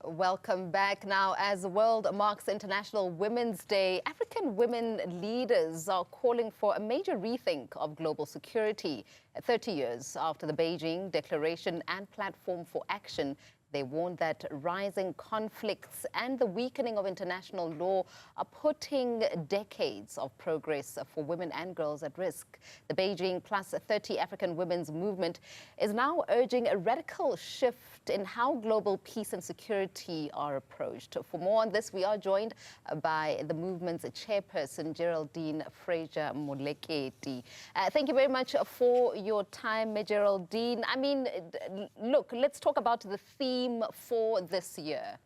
Welcome back. Now, as the world marks International Women's Day, African women leaders are calling for a major rethink of global security. 30 years after the Beijing Declaration and Platform for Action, they warned that rising conflicts and the weakening of international law are putting decades of progress for women and girls at risk. The Beijing Plus 30 African Women's Movement is now urging a radical shift in how global peace and security are approached. For more on this, we are joined by the movement's chairperson, Geraldine Fraser-Moleketi. Thank you very much for your time, Geraldine. I mean, look, let's talk about the theme for this year.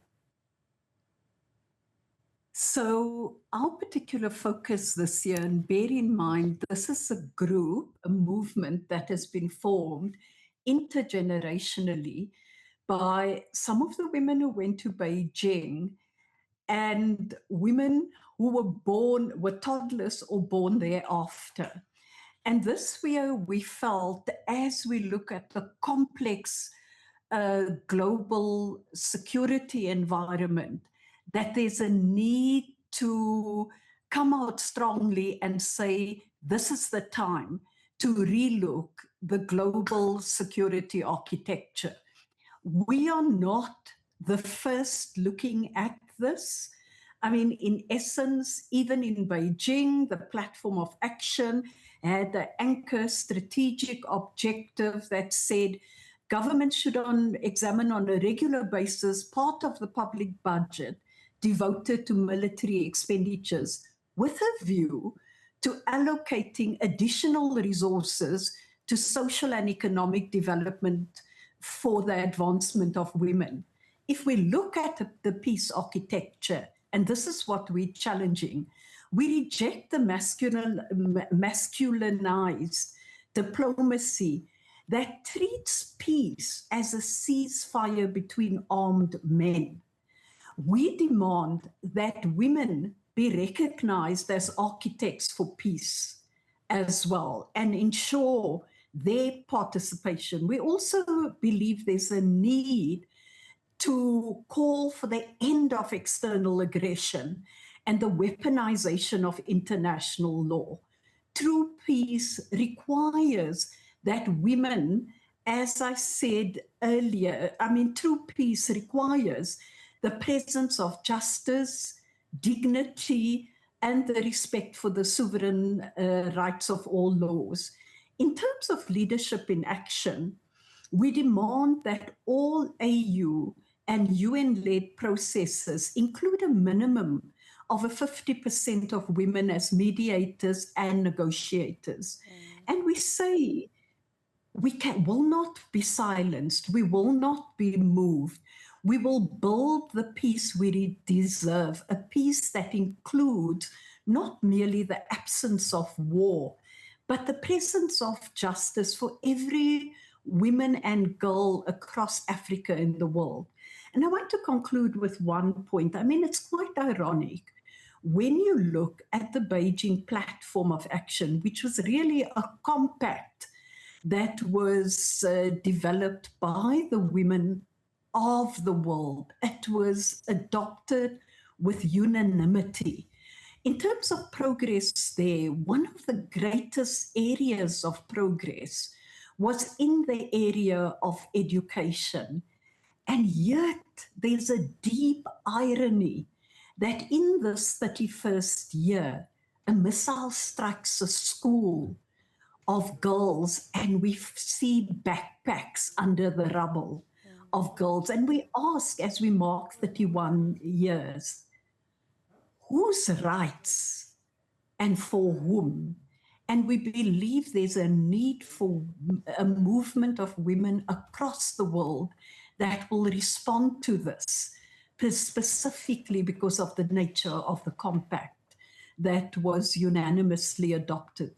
So our particular focus this year, and bear in mind, this is a group, a movement that has been formed intergenerationally by some of the women who went to Beijing and women who were toddlers or born thereafter. And this year we felt, as we look at the complex global security environment, that there's a need to come out strongly and say, this is the time to relook the global security architecture. We are not the first looking at this. I mean, in essence, even in Beijing, the platform of action had an anchor strategic objective that said government should examine on a regular basis part of the public budget devoted to military expenditures with a view to allocating additional resources to social and economic development for the advancement of women. If we look at the peace architecture, and this is what we're challenging, we reject the masculinized diplomacy that treats peace as a ceasefire between armed men. We demand that women be recognized as architects for peace as well and ensure their participation. We also believe there's a need to call for the end of external aggression and the weaponization of international law. True peace requires that women, as I said earlier, true peace requires the presence of justice, dignity, and the respect for the sovereign rights of all laws. In terms of leadership in action, we demand that all AU and UN-led processes include a minimum of 50% of women as mediators and negotiators. And we say we will not be silenced, we will not be moved. We will build the peace we deserve, a peace that includes not merely the absence of war, but the presence of justice for every woman and girl across Africa and the world. And I want to conclude with one point. I mean, it's quite ironic. When you look at the Beijing Platform of Action, which was really a compact that was developed by the women of the world, it was adopted with unanimity. In terms of progress there, one of the greatest areas of progress was in the area of education. And yet there's a deep irony that in this 31st year, a missile strikes a school of girls and we see backpacks under the rubble of girls. And we ask, as we mark 31 years, whose rights and for whom? And we believe there's a need for a movement of women across the world that will respond to this, specifically because of the nature of the compact that was unanimously adopted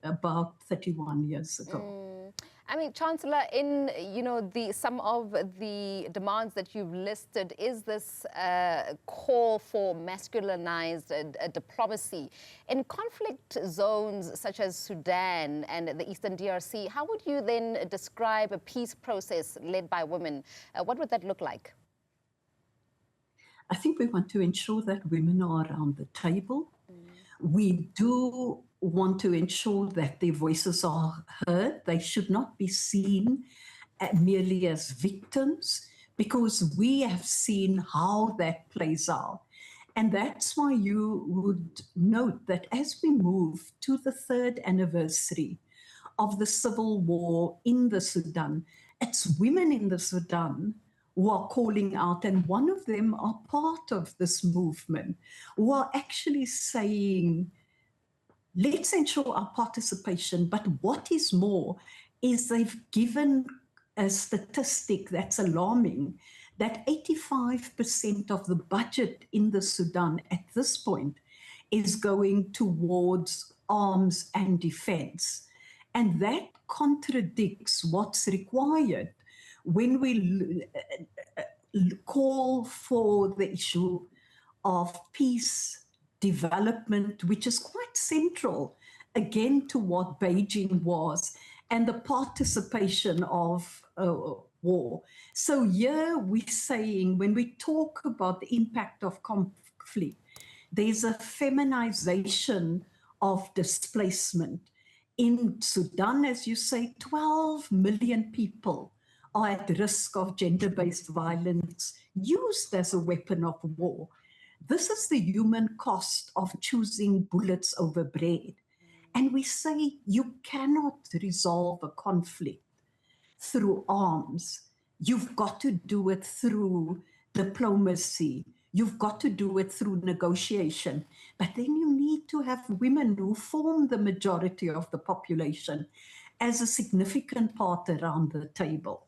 about 31 years ago. I mean, Chancellor, in some of the demands that you've listed, is this call for masculinized diplomacy in conflict zones such as Sudan and the Eastern DRC? How would you then describe a peace process led by women? What would that look like? I think we want to ensure that women are around the table. We do want to ensure that their voices are heard. They should not be seen merely as victims, because we have seen how that plays out. And that's why you would note that as we move to the 3rd anniversary of the civil war in the Sudan, it's women in the Sudan who are calling out, and one of them are part of this movement, who are actually saying, let's ensure our participation. But what is more is they've given a statistic that's alarming, that 85% of the budget in the Sudan at this point is going towards arms and defense. And that contradicts what's required when we call for the issue of peace, development, which is quite central, again, to what Beijing was, and the participation of war. So here we're saying, when we talk about the impact of conflict, there's a feminization of displacement. In Sudan, as you say, 12 million people are at risk of gender-based violence used as a weapon of war. This is the human cost of choosing bullets over bread. And we say you cannot resolve a conflict through arms. You've got to do it through diplomacy. You've got to do it through negotiation. But then you need to have women who form the majority of the population as a significant part around the table.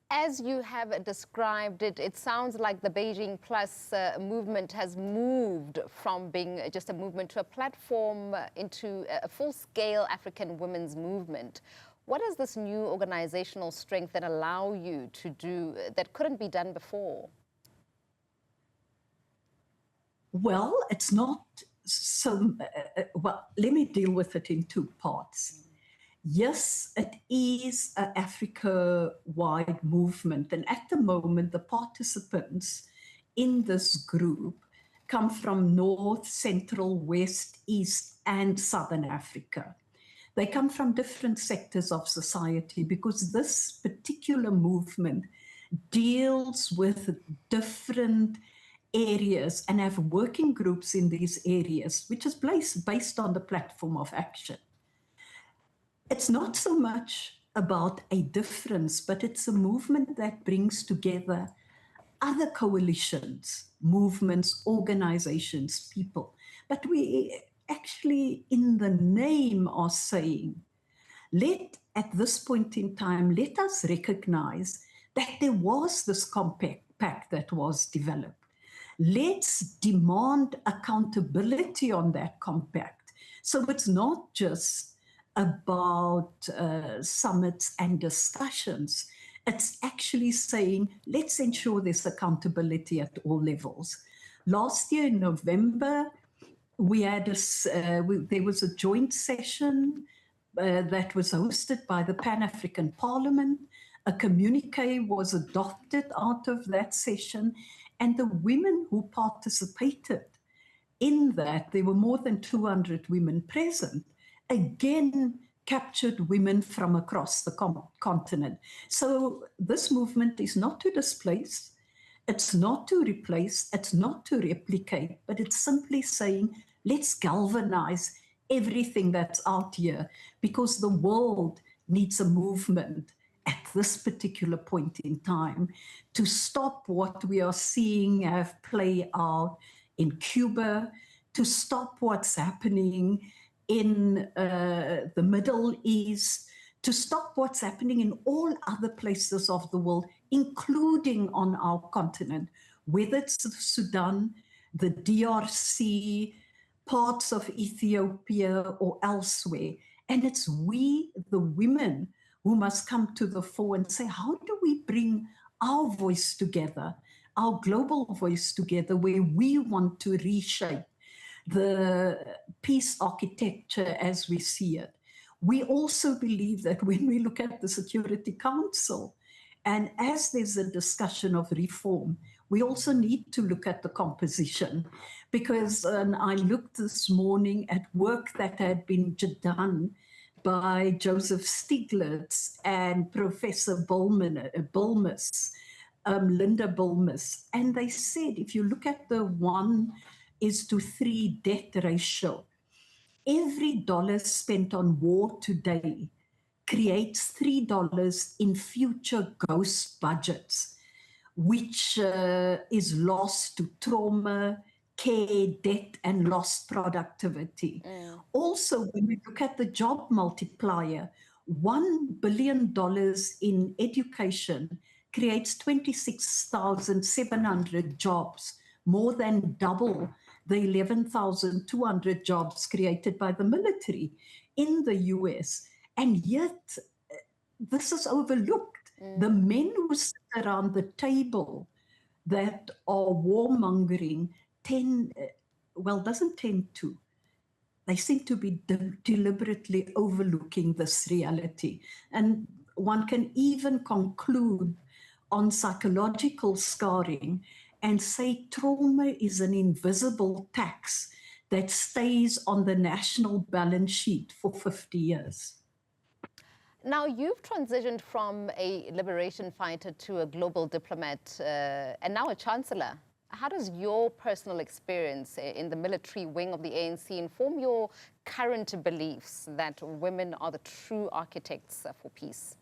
As you have described it, it sounds like the Beijing Plus movement has moved from being just a movement to a platform into a full-scale African women's movement. What is this new organizational strength that allow you to do that couldn't be done before? Well, it's not so, well, let me deal with it in two parts. Yes, it is an Africa-wide movement. And at the moment, the participants in this group come from North, Central, West, East, and Southern Africa. They come from different sectors of society, because this particular movement deals with different areas and have working groups in these areas, which is based on the platform of action. It's not so much about a difference, but it's a movement that brings together other coalitions, movements, organizations, people. But we actually, in the name, are saying, at this point in time, let us recognize that there was this compact that was developed. Let's demand accountability on that compact. So it's not just about summits and discussions. It's actually saying, let's ensure there's accountability at all levels. Last year in November, we had there was a joint session that was hosted by the Pan-African Parliament. A communique was adopted out of that session, and the women who participated in that, there were more than 200 women present, again captured women from across the continent. So this movement is not to displace, it's not to replace, it's not to replicate, but it's simply saying, let's galvanize everything that's out here, because the world needs a movement at this particular point in time to stop what we are seeing have play out in Cuba, to stop what's happening in the Middle East, to stop what's happening in all other places of the world, including on our continent, whether it's Sudan, the DRC, parts of Ethiopia, or elsewhere. And it's we, the women, who must come to the fore and say, how do we bring our voice together, our global voice together, where we want to reshape the peace architecture as we see it. We also believe that when we look at the Security Council, and as there's a discussion of reform, we also need to look at the composition, because I looked this morning at work that had been done by Joseph Stiglitz and Professor Bulmus, Linda Bulmus, and they said if you look at the 1:3 debt ratio, every dollar spent on war today creates $3 in future ghost budgets, which is lost to trauma, care, debt, and lost productivity. Also, when we look at the job multiplier, $1 billion in education creates 26,700 jobs, more than double the 11,200 jobs created by the military in the US. And yet, this is overlooked. The men who sit around the table that are warmongering they seem to be deliberately overlooking this reality. And one can even conclude on psychological scarring and say trauma is an invisible tax that stays on the national balance sheet for 50 years. Now, you've transitioned from a liberation fighter to a global diplomat and now a chancellor. How does your personal experience in the military wing of the ANC inform your current beliefs that women are the true architects for peace?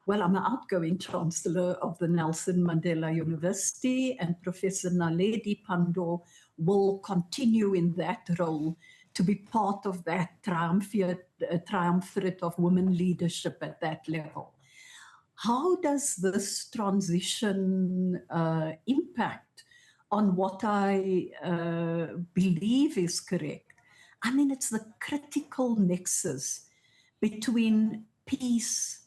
Well, I'm an outgoing chancellor of the Nelson Mandela University, and Professor Naledi Pandor will continue in that role to be part of that triumvirate of women leadership at that level. How does this transition impact on what I believe is correct? I mean, it's the critical nexus between peace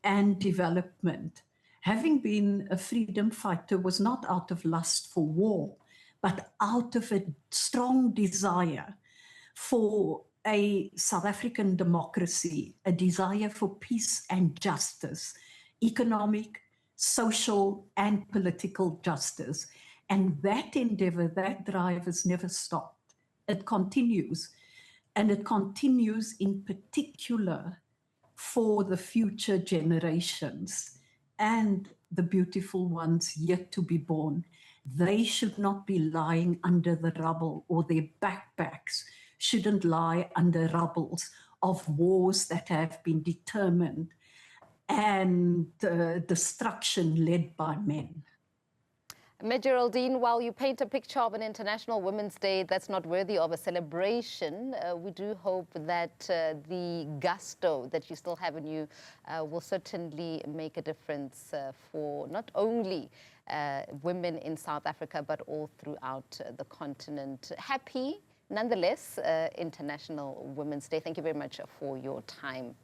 and development. Having been a freedom fighter was not out of lust for war, but out of a strong desire for a South African democracy, a desire for peace and justice, economic, social, and political justice. And that endeavor, that drive has never stopped. It continues. And it continues in particular for the future generations and the beautiful ones yet to be born. They should not be lying under the rubble, or their backpacks shouldn't lie under rubbles of wars that have been determined and destruction led by men. Geraldine, while you paint a picture of an International Women's Day that's not worthy of a celebration, we do hope that the gusto that you still have in you will certainly make a difference for not only women in South Africa, but all throughout the continent. Happy, nonetheless, International Women's Day. Thank you very much for your time.